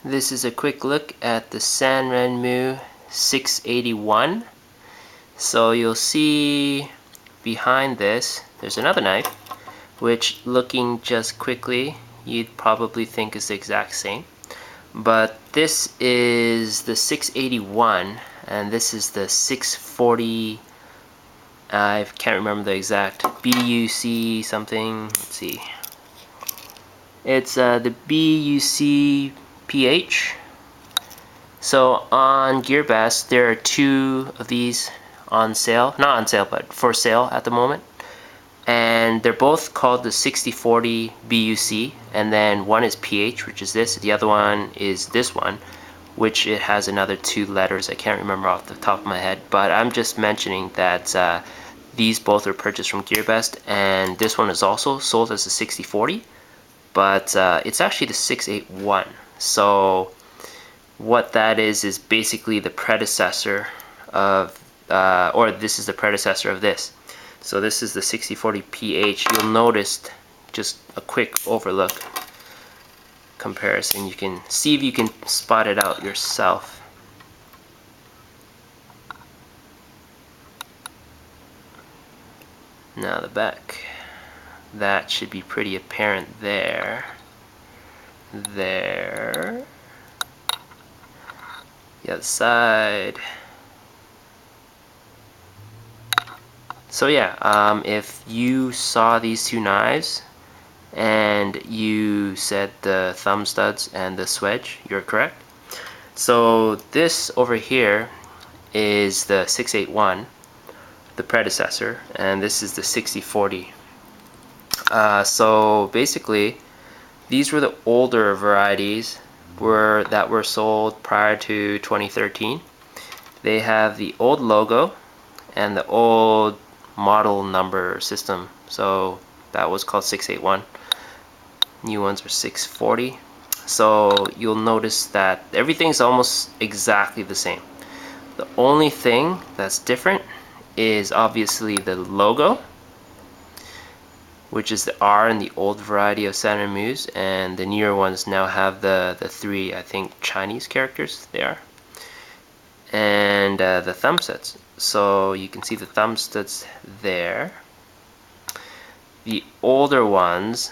This is a quick look at the Sanrenmu 681. So you'll see behind this, there's another knife, which looking just quickly, you'd probably think is the exact same. But this is the 681, and this is the 640, I can't remember the exact, BUC something, let's see. It's the BUC-PH. So on GearBest, there are two of these on sale, not on sale, but for sale at the moment. And they're both called the 6040 BUC, and then one is PH, which is this, the other one is this one, which it has another two letters. I can't remember off the top of my head, but I'm just mentioning that these both are purchased from GearBest, and this one is also sold as a 6040, but it's actually the 681. So what that is basically the predecessor of, or this is the predecessor of this. So this is the 6040 PH. You'll notice just a quick overlook comparison. You can see if you can spot it out yourself. Now the back. That should be pretty apparent there. There. The other side. So yeah, if you saw these two knives and you said the thumb studs and the swedge, you're correct. So this over here is the 681, the predecessor, and this is the 6040. So basically, these were the older varieties that were sold prior to 2013. They have the old logo and the old model number system. So that was called 681. New ones are 640. So you'll notice that everything's almost exactly the same. The only thing that's different is obviously the logo, which is the R in the old variety of Sanrenmu's, and the newer ones now have the three, I think, Chinese characters they are. And the thumb studs. So you can see the thumb studs there. The older ones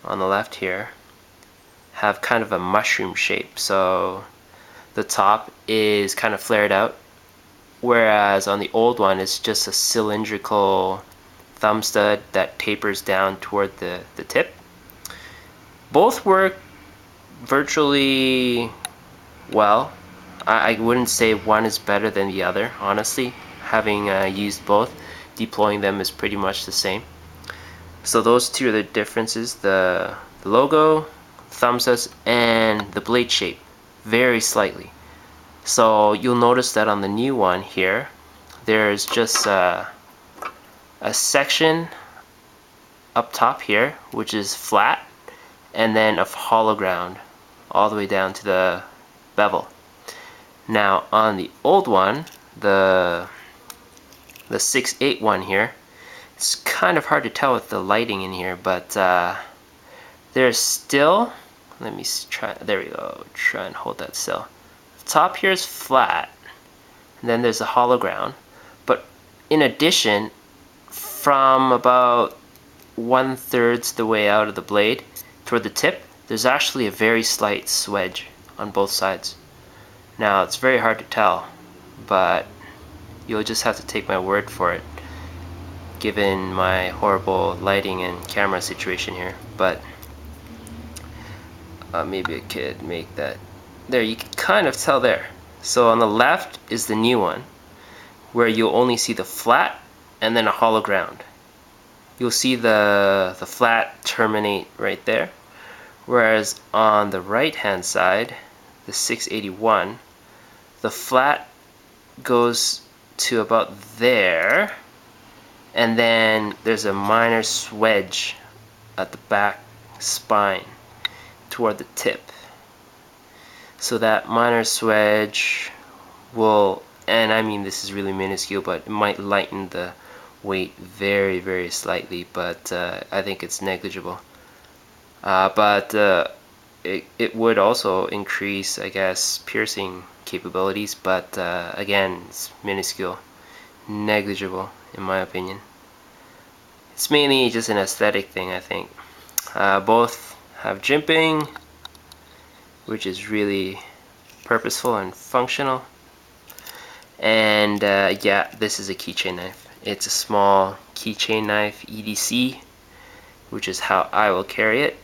on the left here have kind of a mushroom shape. So the top is kind of flared out, whereas on the old one it's just a cylindrical thumb stud that tapers down toward the tip. Both work virtually well. I wouldn't say one is better than the other, honestly. Having used both, deploying them is pretty much the same. So those two are the differences: the logo, thumb studs, and the blade shape, very slightly. So you'll notice that on the new one here, there's just a section up top here, which is flat, and then of hollow ground all the way down to the bevel. Now on the old one, the 681 here, it's kind of hard to tell with the lighting in here, but there's still, let me try, there we go, try and hold that still. The top here is flat, and then there's a hollow ground, but in addition, from about 1/3 the way out of the blade toward the tip, there's actually a very slight swedge on both sides. Now it's very hard to tell, but you'll just have to take my word for it, given my horrible lighting and camera situation here. But maybe I could make that. There, you can kind of tell there. So on the left is the new one, where you'll only see the flat and then a hollow ground. You'll see the flat terminate right there, whereas on the right hand side, the 681, the flat goes to about there, and then there's a minor swedge at the back spine toward the tip. So that minor swedge will, and I mean this is really minuscule, but it might lighten the weight very, very slightly, but I think it's negligible. But it would also increase, I guess, piercing capabilities, but again, it's minuscule, negligible in my opinion. It's mainly just an aesthetic thing, I think. Both have jimping, which is really purposeful and functional. And yeah, this is a keychain knife. It's a small keychain knife, EDC, which is how I will carry it.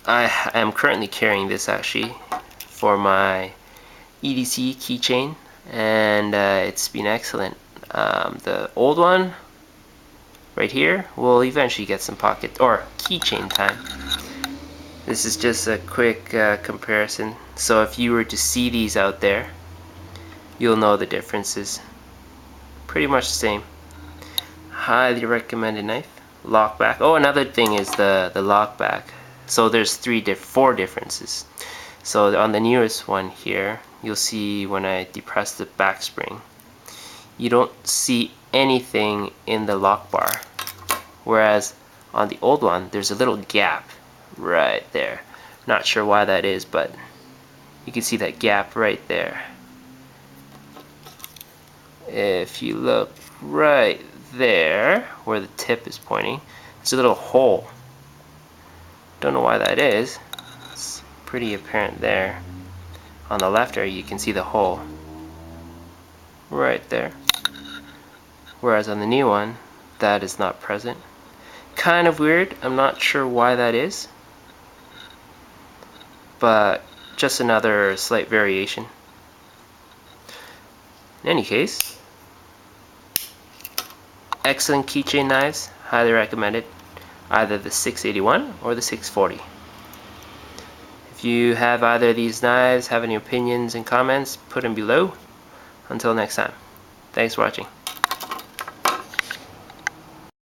I am currently carrying this actually for my EDC keychain, and it's been excellent. The old one right here will eventually get some pocket or keychain time. This is just a quick comparison. So if you were to see these out there, you'll know the differences. Pretty much the same. Highly recommended knife. Lock back. Oh, another thing is the lock back. So there's four differences. So on the newest one here, you'll see when I depress the back spring, you don't see anything in the lock bar. Whereas on the old one, there's a little gap right there. Not sure why that is, but you can see that gap right there. If you look right there, where the tip is pointing, there's a little hole. Don't know why that is. It's pretty apparent there. On the left there, you can see the hole right there. Whereas on the new one, that is not present. Kind of weird. I'm not sure why that is, but just another slight variation. In any case, excellent keychain knives, highly recommended. Either the 681 or the 640. If you have either of these knives, have any opinions and comments, put them below. Until next time, thanks for watching.